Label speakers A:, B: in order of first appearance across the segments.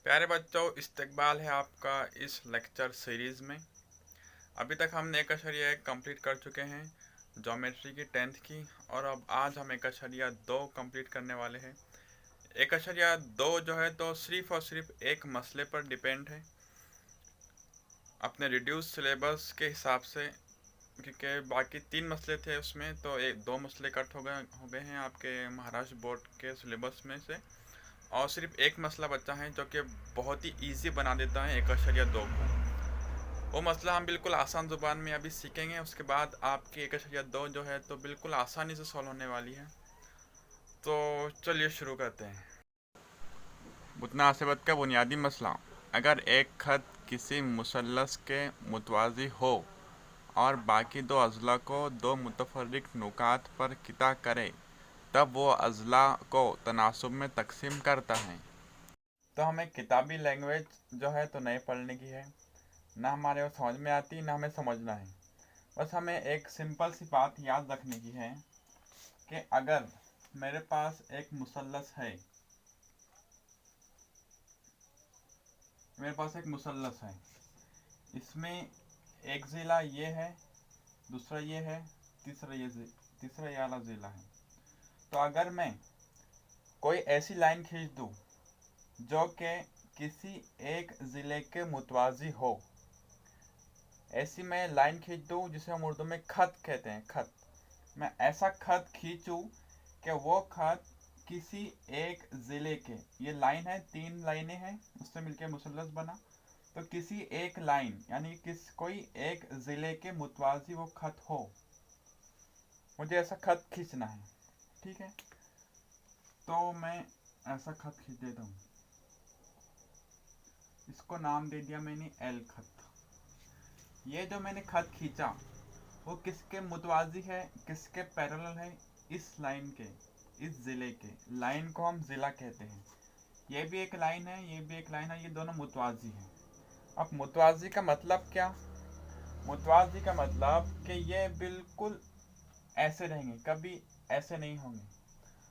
A: प्यारे बच्चों, इस्तकबाल है आपका इस लेक्चर सीरीज़ में। अभी तक हमने एक अशरिया एक कंप्लीट कर चुके हैं ज्योमेट्री की 10th की, और अब आज हम एक अशरिया 2 कंप्लीट करने वाले हैं। एक अशरिया 2 जो है तो सिर्फ और सिर्फ एक मसले पर डिपेंड है अपने रिड्यूस सिलेबस के हिसाब से, क्योंकि बाकी 3 मसले थे उसमें, तो एक 2 मसले कट हो गए हैं आपके महाराष्ट्र बोर्ड के सिलेबस में से, और सिर्फ एक मसला बचा है जो कि बहुत ही ईजी बना देता है एक अशरिया 2 को। वो मसला हम बिल्कुल आसान ज़ुबान में अभी सीखेंगे, उसके बाद आपकी एक अशरिया 2 जो है तो बिल्कुल आसानी से सॉल्व होने वाली है। तो चलिए शुरू करते हैं। मुतनासिबत का बुनियादी मसला: अगर एक खत किसी मुसल्लस के मुतवाज़ी हो और बाकी 2 अज़ला को 2 मुतफर्रिक नुकात पर किता करे, तब वो अज़ला को तनासुब में तकसीम करता है। तो हमें किताबी लैंग्वेज जो है तो नहीं पढ़ने की है, ना हमारे वो समझ में आती, ना हमें समझना है। बस हमें एक सिंपल सी बात याद रखने की है कि अगर मेरे पास एक मुसल्लस है, इसमें एक ज़िला ये है, दूसरा ये है, तीसरा ये वाला ज़िला है। तो अगर मैं कोई ऐसी लाइन खींच दूँ जो कि किसी एक ज़िले के मुतवाज़ी हो, ऐसी मैं लाइन खींच दूँ जिसे हम उर्दू में खत कहते हैं, खत। मैं ऐसा खत खींचूँ कि वो खत किसी एक ज़िले के, ये लाइन है, 3 लाइनें हैं, उससे मिलकर मुसल्लस बना, तो किसी एक लाइन यानी कोई एक ज़िले के मुतवाज़ी वो खत हो, मुझे ऐसा खत खींचना है। ठीक है, तो मैं ऐसा खत खींच देता हूँ, इसको नाम दे दिया मैंने एल खत। ये जो मैंने खत खींचा वो किसके मुतवाज़ी है, किसके पैरेलल है? इस लाइन के, इस ज़िले के। लाइन को हम ज़िला कहते हैं। ये भी एक लाइन है, ये भी एक लाइन है, ये दोनों मुतवाज़ी हैं। अब मुतवाज़ी का मतलब क्या? मुतवाज़ी का मतलब कि ये बिल्कुल ऐसे रहेंगे, कभी ऐसे नहीं होंगे।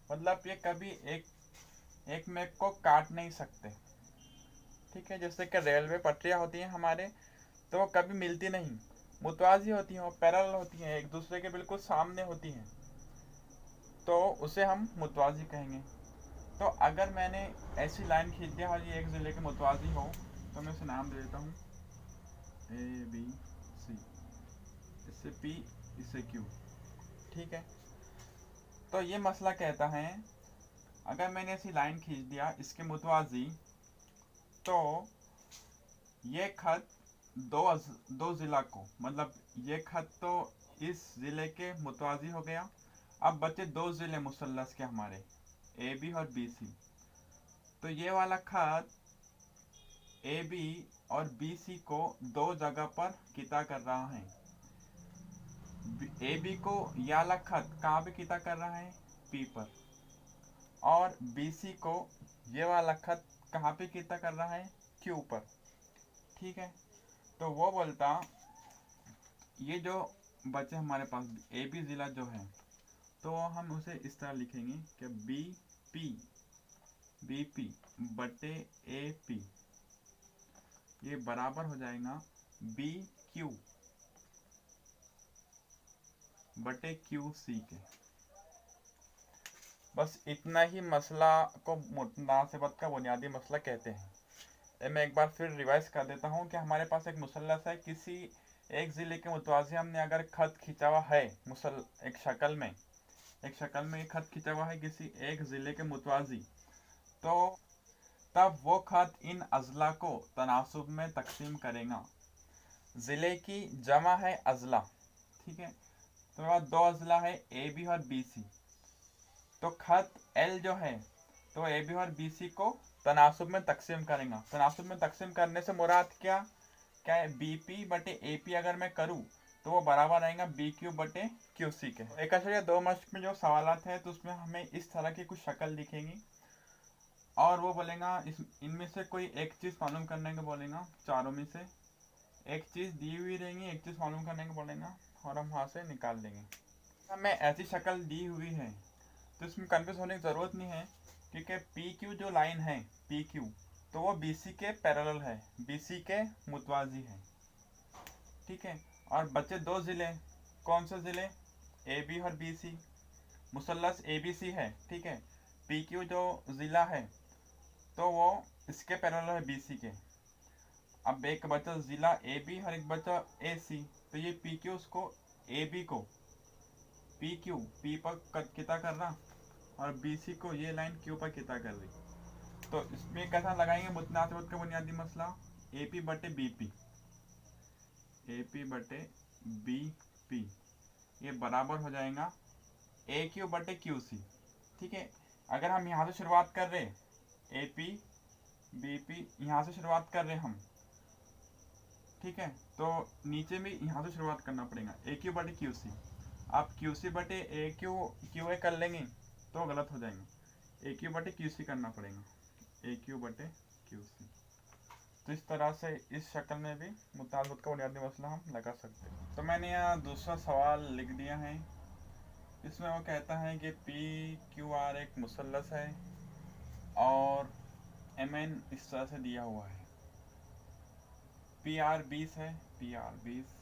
A: मतलब ये कभी एक में को काट नहीं सकते। ठीक है, जैसे कि रेलवे पटरियाँ होती हैं हमारे, तो वो कभी मिलती नहीं, मुतवाज़ी होती हैं, वो पैरेलल होती हैं, एक दूसरे के बिल्कुल सामने होती हैं, तो उसे हम मुतवाज़ी कहेंगे। तो अगर मैंने ऐसी लाइन खींच दिया और ये एक ज़िले के मुतवाज़ी हो, तो मैं इसे नाम दे देता हूँ ABC, इससे P, इससे Q। ठीक है, तो ये मसला कहता है अगर मैंने ऐसी लाइन खींच दिया इसके मुतवाज़ी, तो ये खत दो ज़िला को, मतलब ये खत तो इस ज़िले के मुतवाज़ी हो गया। अब बचे 2 ज़िले मुसल्लस के हमारे, AB और BC। तो ये वाला खत AB और BC को 2 जगह पर किता कर रहा है। AB को ये वाला खत कहाँ पे किता कर रहा है? P पर। और BC को ये वाला खत कहाँ पे किता कर रहा है? Q पर। ठीक है, तो वो बोलता ये जो बचे हमारे पास AB ज़िला जो है, तो हम उसे इस तरह लिखेंगे कि BP बटे AP, ये बराबर हो जाएगा BQ बटे QC के। बस इतना ही मसला को मुतनासिबत का बुनियादी मसला कहते हैं। मैं एक बार फिर रिवाइज कर देता हूँ कि हमारे पास एक मुसल्लस है, किसी एक ज़िले के मुतवाज़ी हमने अगर खत खींचा हुआ है, एक शक्ल में खत खींचा हुआ है किसी एक ज़िले के मुतवाज़ी, तो तब वो खत इन अज़ला को तनासुब में तकसीम करेगा। ज़िले की जमा है अज़ला। ठीक है, तो 2 अज़ला है AB और BC, तो खत L जो है तो AB और BC को तनासुब में तकसीम करेगा। तनासुब में तकसीम करने से मुराद क्या है? BP बटे AP अगर मैं करूँ तो वो बराबर आएगा BQ बटे QC के। एक अशरिया 2 मार्क्स में जो सवालात है तो उसमें हमें इस तरह की कुछ शक्ल दिखेंगी, और वो बोलेगा इनमें से कोई एक चीज़ मालूम करने को बोलेगा, चारों में से एक चीज़ दी हुई रहेंगी, एक चीज़ मालूम करने को बोलेगा, और हम वहाँ से निकाल देंगे। हमें ऐसी शक्ल दी हुई है तो इसमें कन्फ्यूज होने की ज़रूरत नहीं है, क्योंकि PQ जो लाइन है, PQ तो वो BC के पैरेलल है, BC के मुतवाजी है, ठीक है। और बचे दो ज़िले, कौन से ज़िले? AB और BC। मुसल्लस ABC है, ठीक है। PQ जो ज़िला है तो वो इसके पैरेलल है BC के। अब एक बचा ज़िला AB और एक बचा AC, तो ये PQ उसको AB को PQ P पर किता कर रहा और BC को ये लाइन Q पर किता कर रही। तो इसमें कैसा लगाएंगे मुतनासिबत का बुनियादी मसला? AP बटे BP, AP बटे BP ये बराबर हो जाएगा AQ बटे QC, ठीक है। अगर हम यहाँ से शुरुआत कर रहे AP BP, यहाँ से शुरुआत कर रहे हम, ठीक है, तो नीचे में यहाँ से शुरुआत करना पड़ेगा AQ बटे QC। आप QC बटे AQ QA कर लेंगे तो गलत हो जाएंगे, AQ बटे QC करना पड़ेगा, AQ बटे QC। तो इस तरह से इस शक्ल में भी मुतालबत का बुनियादी मसला हम लगा सकते हैं। तो मैंने यहाँ दूसरा सवाल लिख दिया है। इसमें वो कहता है कि PQR एक मुसल्लस है और MN इस तरह से दिया हुआ है। PR 20 है, PR 20,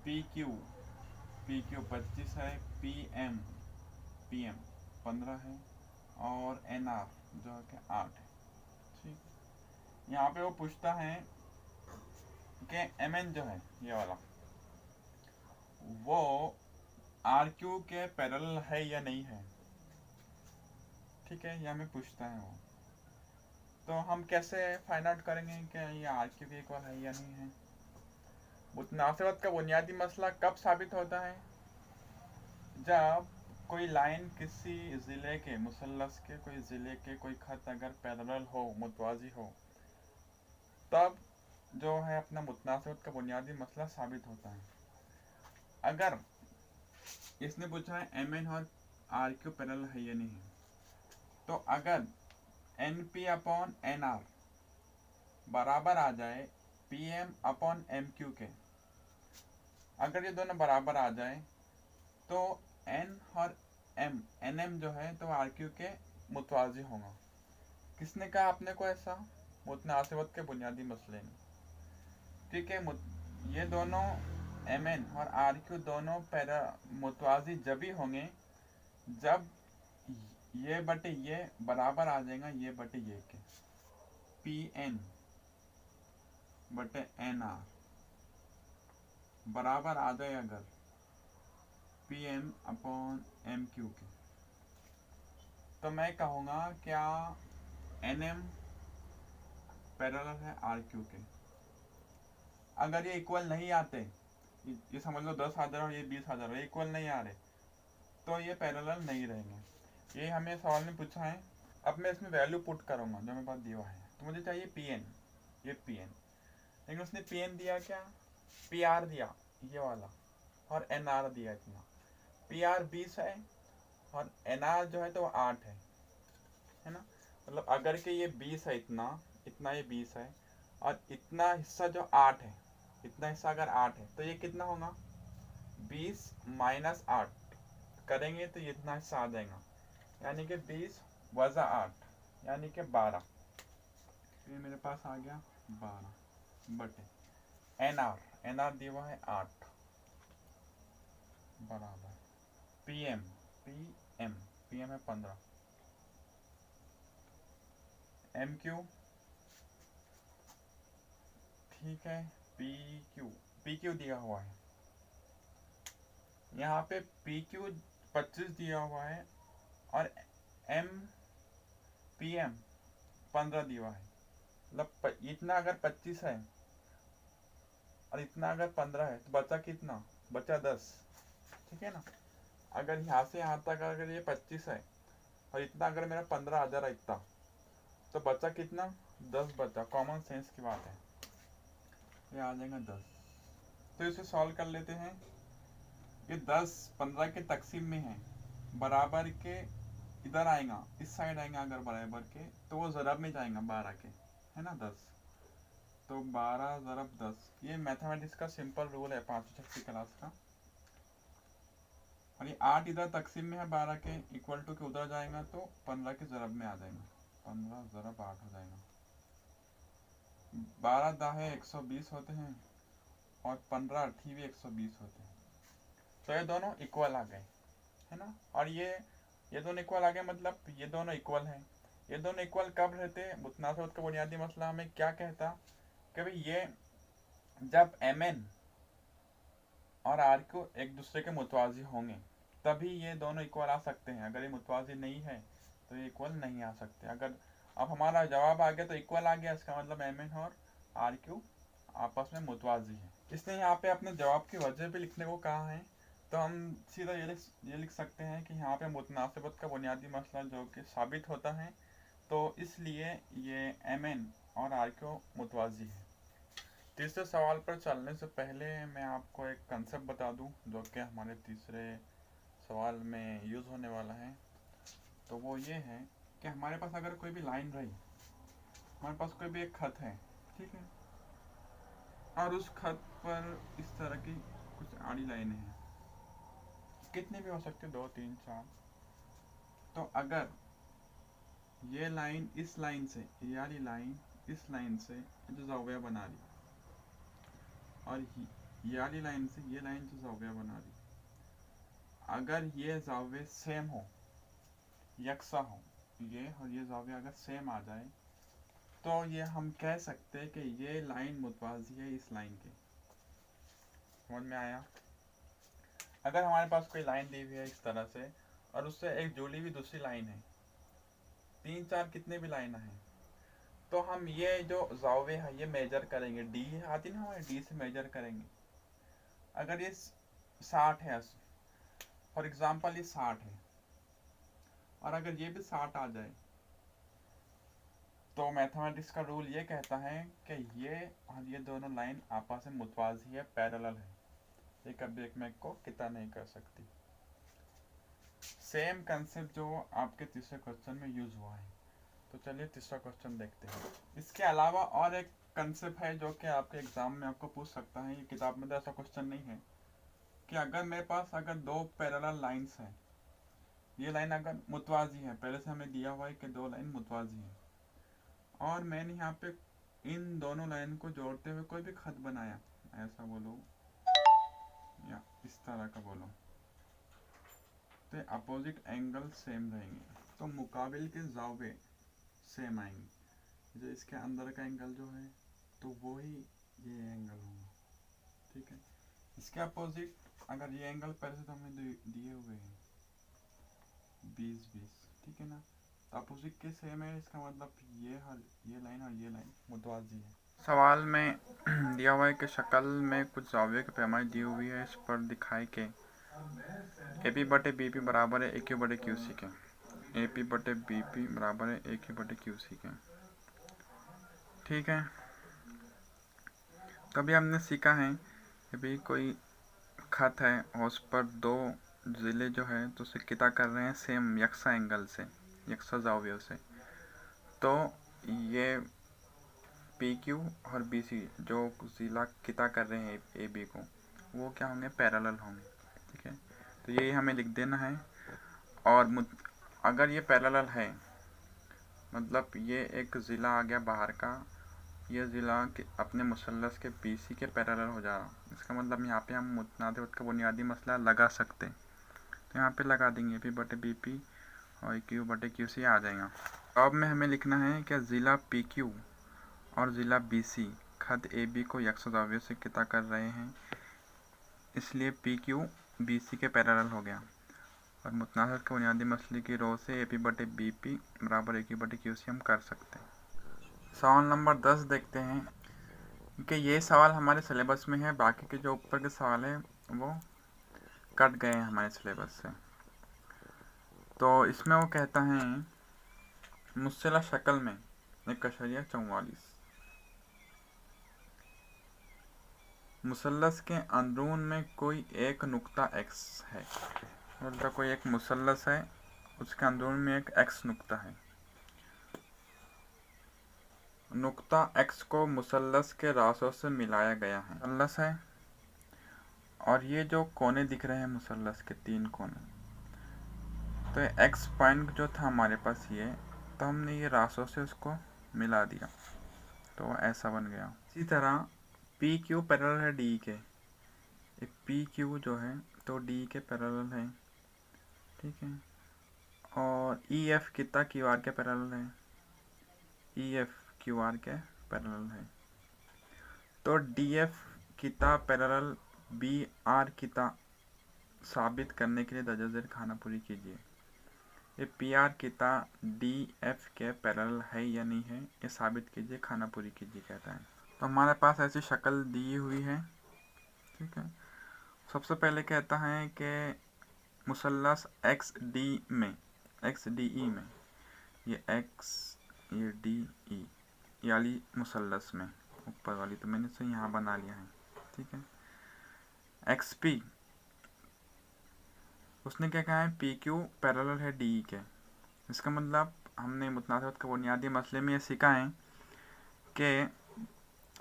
A: PQ 25 है, PM 15 है और NR जो है कि 8 है, ठीक। यहाँ पे वो पूछता है कि MN जो है ये वाला वो RQ के पैरेलल है या नहीं है, ठीक है, ये हमें पूछता है वो। तो हम कैसे फाइंड आउट करेंगे कि ये RQ के इक्वल है या नहीं है? मुतनासिबत का बुनियादी मसला कब साबित होता है? जब कोई लाइन किसी ज़िले के मुसल्लस के, कोई ज़िले के कोई खत अगर पैरेलल हो, मुतवाज़ी हो, तब जो है अपना मुतनासिबत का बुनियादी मसला साबित होता है। अगर इसने पूछा है MN और RQ पैरेलल है या नहीं, तो अगर NP अपॉन NR बराबर आ जाए PM अपॉन MQ के, अगर ये दोनों बराबर आ जाए तो N और NM जो है तो RQ के मुतवाज़ी होगा। किसने कहा आपने को ऐसा? मुतनासिबत के बुनियादी मसले में, ठीक है। ये दोनों MN और RQ दोनों मुतवाज़ी जब ही होंगे जब ये बटे ये बराबर आ जाएगा ये बटे ये के। PN बटे NR बराबर आ जाए अगर PM अपॉन MQ के, तो मैं कहूँगा क्या NM पैरेलल है RQ के। अगर ये इक्वल नहीं आते, ये समझ लो 10,000 और ये 20,000 इक्वल नहीं आ रहे, तो ये पैरेलल नहीं रहेंगे। ये हमें सवाल में पूछा है। अब मैं इसमें वैल्यू पुट करूँगा जो मेरे पास दिया हुआ है। तो मुझे चाहिए PN, ये PN, लेकिन उसने PN दिया क्या? PR दिया ये वाला और NR दिया इतना। PR 20 है और NR जो है तो 8 है ना। मतलब अगर के ये 20 है, इतना ये 20 है और इतना हिस्सा जो 8 है, इतना हिस्सा अगर 8 है तो ये कितना होगा? 20 माइनस 8 करेंगे तो ये इतना हिस्सा आ जाएगा, यानी कि 20 वज़ा 8 यानी कि 12। ये मेरे पास आ गया 12 बटे NR दिया हुआ है 8 बराबर PM है 15, MQ ठीक है, PQ दिया हुआ है, यहाँ पे PQ 25 दिया हुआ है और PM 15 दिया हुआ है। मतलब इतना अगर 25 है और इतना अगर 15 है तो बचा कितना? बचा 10, ठीक है ना। अगर यहाँ से यहाँ तक अगर ये 25 है और इतना अगर मेरा 15,000 है इतना, तो बचा कितना? 10 बचा। कॉमन सेंस की बात है, ये आ जाएगा 10। तो इसे सॉल्व कर लेते हैं। ये 10 15 के तकसीम में है, बराबर के इधर आएगा, इस साइड आएगा अगर बराबर के तो वो ज़रब में जाएगा 12 के, है ना 10। तो 12 ज़रब 10, ये मैथमेटिक्स का सिंपल रूल है 5वीं 6वीं क्लास का। और ये 8 इधर तकसीम में है 12 के, इक्वल टू के उधर जाएगा तो 15 के ज़रब में आ जाएगा, 15 ज़रब 8 हो जाएगा। 12 दाहे 120 होते हैं और 15 अट्ठी भी 120 होते हैं। तो ये दोनों इक्वल आ गए, है ना। और ये दोनों इक्वल आ गए, मतलब ये दोनों इक्वल हैं। ये दोनों इक्वल कब रहते? मुतनासिबत का बुनियादी मसला हमें क्या कहता कि भाई ये जब mn और rq एक दूसरे के मुतवाजी होंगे तभी ये दोनों इक्वल आ सकते हैं। अगर ये मुतवाजी नहीं है तो ये इक्वल नहीं आ सकते। अगर अब हमारा जवाब आ गया तो इक्वल आ गया, इसका मतलब mn और rq आपस में मुतवाजी है। इसने यहाँ पे अपने जवाब की वजह भी लिखने को कहा है, तो हम सीधा ये लिख सकते हैं कि यहाँ पे मुतनासिबत का बुनियादी मसला जो कि साबित होता है, तो इसलिए ये mn और rq मुतवाजी है। तीसरे सवाल पर चलने से पहले मैं आपको एक कंसेप्ट बता दूं जो कि हमारे तीसरे सवाल में यूज़ होने वाला है। तो वो ये है कि हमारे पास अगर कोई भी लाइन रही, हमारे पास कोई भी एक खत है, ठीक है, और उस खत पर इस तरह की कुछ आड़ी लाइनें हैं, कितने भी हो सकते, 2 3 4। तो अगर ये लाइन इस लाइन से, ये वाली लाइन इस लाइन से जो ज़ाविया बना रही, और ये वाली लाइन से ये लाइन जो ज़ाविया बना रही, अगर ये ज़ाविया सेम हो, यकसा हो, ये और ये ज़ाविया अगर सेम आ जाए, तो ये हम कह सकते हैं कि ये लाइन मुतवाज़ी है इस लाइन के। समझ में आया? अगर हमारे पास कोई लाइन दी हुई है इस तरह से और उससे एक जुड़ी हुई दूसरी लाइन है, 3 4 कितने भी लाइन हैं, तो हम ये जो ज़ावे है ये मेजर करेंगे। डी आती ना, हमारे डी से मेजर करेंगे। अगर ये 60 है, फॉर एग्जांपल ये 60 है, और अगर ये भी 60 आ जाए, तो मैथमेटिक्स का रूल ये कहता है कि ये और ये दोनों लाइन आपस में मुतवाज़ी है, पैरेलल है। ये कभी एक में को कितना नहीं कर सकती। सेम कंसेप्ट जो आपके तीसरे क्वेश्चन में यूज हुआ है। तो चलिए तीसरा क्वेश्चन देखते हैं। इसके अलावा और एक कंसेप्ट है जो कि आपके एग्जाम में आपको पूछ सकता है, ये किताब में तो ऐसा क्वेश्चन नहीं है, कि अगर मेरे पास अगर 2 पैरेलल लाइंस हैं, ये लाइन अगर मुतवाज़ी है, पहले से हमें दिया हुआ है कि 2 लाइन मुतवाज़ी हैं, और मैंने यहाँ पे इन दोनों लाइन को जोड़ते हुए कोई भी खत बनाया, ऐसा बोलो या इस तरह का बोलो, तो अपोजिट एंगल सेम रहेंगे, तो मुकाबिल के ज़ावे सेम आएंगे। जो इसके अंदर का एंगल जो है तो वो ही ये एंगल होगा, ठीक है। इसके अपोजिट अगर ये एंगल पहले से तो हमें दिए हुए हैं 20 20, ठीक है ना, तो अपोजिट के सेम है, इसका मतलब ये लाइन और ये लाइन मुतवाज़ी है। सवाल में दिया हुआ है कि शक्ल में कुछ ज़ाविये की पैमाइश दी हुई है, इस पर दिखाई के AP बटे BP बराबर है AQ बटे QC के। AP बटे BP बराबर है AQ बटे QC के, ठीक है। कभी हमने सीखा है कि भाई कोई खत है और उस पर 2 ज़िले जो है तो उसे किता कर रहे हैं सेम यकसा एंगल से, यकसा ज़ावियों से, तो ये PQ और BC जो ज़िला किता कर रहे हैं AB को, वो क्या होंगे, पैरेलल होंगे, ठीक है। तो ये हमें लिख देना है। और अगर ये पैरेलल है, मतलब ये एक ज़िला आ गया बाहर का, ये ज़िला अपने मुसल्लस के BC के पैरेलल हो जा रहा, इसका मतलब यहाँ पे हम मुतनासिबत का बुनियादी मसला लगा सकते हैं। तो यहाँ पे लगा देंगे AP बटे BP और Q बटे QC आ जाएगा। अब में हमें लिखना है कि ज़िला PQ और ज़िला BC खत AB को यकसा ज़ाविये से किता कर रहे हैं, इसलिए PQ BC के पैरेलल हो गया। और मुतनासिबत के बुनियादी मसले की रो से AP बटे BP बराबर AQ बटे QC हम कर सकते हैं। सवाल नंबर 10 देखते हैं कि ये सवाल हमारे सिलेबस में है, बाकी के जो ऊपर के सवाल हैं वो कट गए हैं हमारे सिलेबस से। तो इसमें वो कहता है मुस्सिला शक्ल में 1.44 मुसल्लस के अंदरून में कोई एक नुक्ता X है, मतलब कोई एक मुसल्लस है, उसके अंदरून में एक X नुक्ता है। नुक्ता X को मुसल्लस के रास्तों से मिलाया गया है। मुसल्लस है और ये जो कोने दिख रहे हैं मुसल्लस के 3 कोने, तो X पॉइंट जो था हमारे पास ये, तो हमने ये रास्तों से उसको मिला दिया, तो ऐसा बन गया। इसी तरह पी क्यू पैरेलल है डी के, पी क्यू जो है तो डी के पैरेलल है, ठीक है। और ई एफ कितना क्यू आर के पैरेलल है, ई एफ क्यू आर के पैरेलल है। तो डी एफ कितना पैरेलल बी आर कितना साबित करने के लिए दर्ज झेल खाना पूरी कीजिए। ये पी आर कितना डी एफ के पैरेलल है या नहीं है, ये साबित कीजिए, खाना पूरी कीजिए कहता है। तो हमारे पास ऐसी शक्ल दी हुई है, ठीक है। सबसे पहले कहता है कि मुसल्लस एक्स डी में, एक्स डी ई में, ये एक्स ये डी ई ये वाली मुसल्लस में ऊपर वाली, तो मैंने इसे यहाँ बना लिया है, ठीक है। एक्स पी उसने क्या कहा है, पी क्यू पैरेलल है डी ई के। इसका मतलब हमने मुतनासिबत के बुनियादी मसले में ये सीखा है कि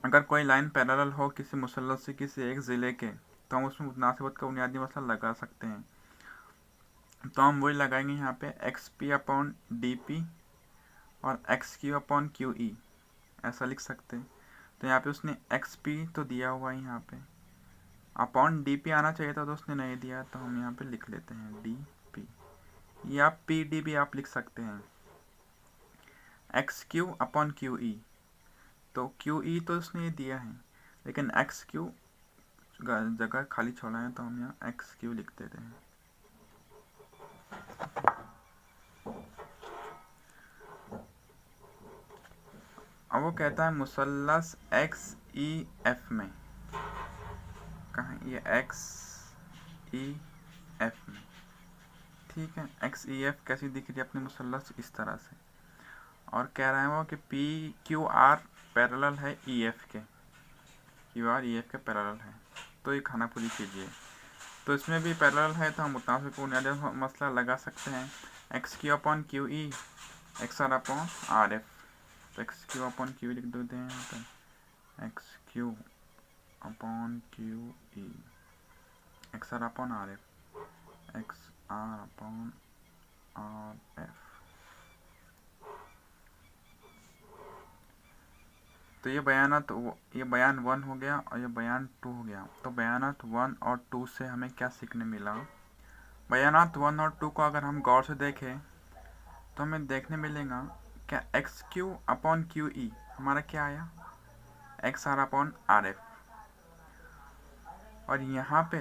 A: अगर कोई लाइन पैरेलल हो किसी मुसल्लस से किसी एक ज़िले के, तो हम उसमें मुतनासिबत का बुनियादी मसला लगा सकते हैं। तो हम वही लगाएंगे यहाँ पे x P upon D p और x Q upon Q e, ऐसा लिख सकते हैं। तो यहाँ पे उसने एक्स पी तो दिया हुआ है, यहाँ पे अपॉन डी पी आना चाहिए था तो उसने नहीं दिया, तो हम यहाँ पे लिख लेते हैं डी पी, या पी डी भी आप लिख सकते हैं। X Q upon Q E, तो क्यू ई तो उसने ये दिया है, लेकिन एक्स क्यू जगह खाली छोड़ा है, तो हम यहाँ एक्स क्यू लिख देते हैं। अब वो कहता है मुसल्लस एक्स ई एफ में, कहाँ ये एक्स ई एफ में, ठीक है। एक्स ई एफ कैसी दिख रही है अपने मुसल्लस, इस तरह से। और कह रहा है वो कि पी क्यू आर पैरेलल है ई एफ के, क्यू आर ई एफ के पैरेलल है, तो ये खाना पूरी कीजिए। तो इसमें भी पैरेलल है, तो हम मुताबिक बुनियादी मसला लगा सकते हैं। X Q upon Q E X are upon are F, तो एक्स क्यू अपॉन क्यू लिख देते हैं यहाँ पर, X Q upon Q E X are upon R F, x are upon are F. तो ये बयान 1 हो गया और ये बयान 2 हो गया। तो बयानात 1 और 2 से हमें क्या सीखने मिला। बयानात 1 और 2 को अगर हम गौर से देखें तो हमें देखने मिलेगा क्या X Q upon Q E हमारा क्या आया, x are upon are F, और यहाँ पे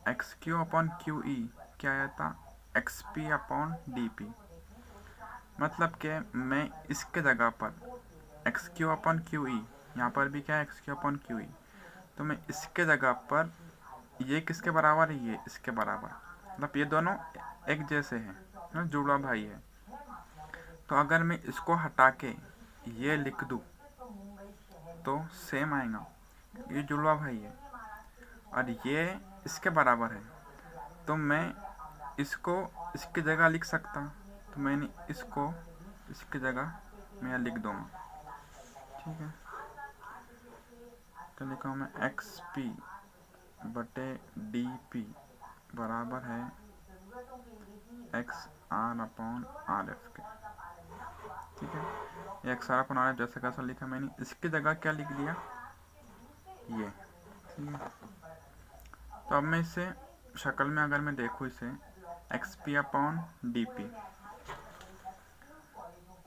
A: X Q upon Q E क्या आया था, X P upon D P. मतलब कि मैं इसके जगह पर X Q upon Q E, यहाँ पर भी क्या है X Q upon Q E, तो मैं इसके जगह पर ये किसके बराबर है, ये इसके बराबर, मतलब ये दोनों एक जैसे हैं, जुड़वा भाई है। तो अगर मैं इसको हटा के ये लिख दूँ तो सेम आएगा, ये जुड़वा भाई है और ये इसके बराबर है, तो मैं इसको इसकी जगह लिख सकता, तो मैंने इसको इसकी जगह मैं लिख दूँगा, ठीक है। तो लिखा मैं एक्स पी बटे डी पी बराबर है X are upon are F के, ठीक है। ये X are upon are F जैसा कैसा लिखा मैंने, इसकी जगह क्या लिख दिया, ये, ठीक है। तो अब मैं इसे शक्ल में अगर मैं देखूँ इसे x P upon D p,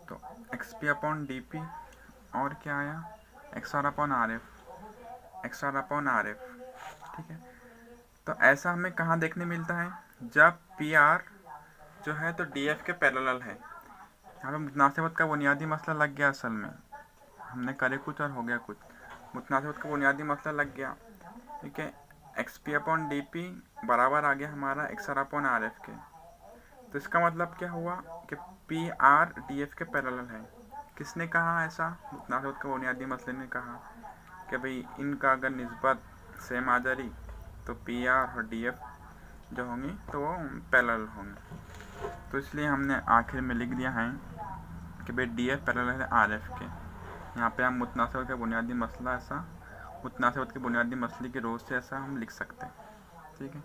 A: तो x P upon D p और क्या आया, x are upon R F, x are upon are f, ठीक है। तो ऐसा हमें कहाँ देखने मिलता है, जब पी आर जो है तो डी एफ के पैरेलल है। यहाँ पे मुतनासिबत का बुनियादी मसला लग गया, असल में हमने करे कुछ और हो गया कुछ, मुतनासिबत का बुनियादी मसला लग गया, ठीक है। X P upon D P बराबर आ गया हमारा X are upon are F के। तो इसका मतलब क्या हुआ कि पी आर डी एफ के पैरेलल है। किसने कहा ऐसा, मुतनासिबत के बुनियादी मसले ने कहा कि भाई इनका अगर निस्बत सेम आ जा रही तो पी आर और डी एफ जो होंगी तो वो पैरेलल होंगे। तो इसलिए हमने आखिर में लिख दिया है कि भाई डी एफ पैरेलल है आर एफ के। यहाँ पे हम मुतनासिबत का बुनियादी मसला ऐसा, मुतनासिबत के बुनियादी मसले की रोज़ से ऐसा हम लिख सकते हैं, ठीक है।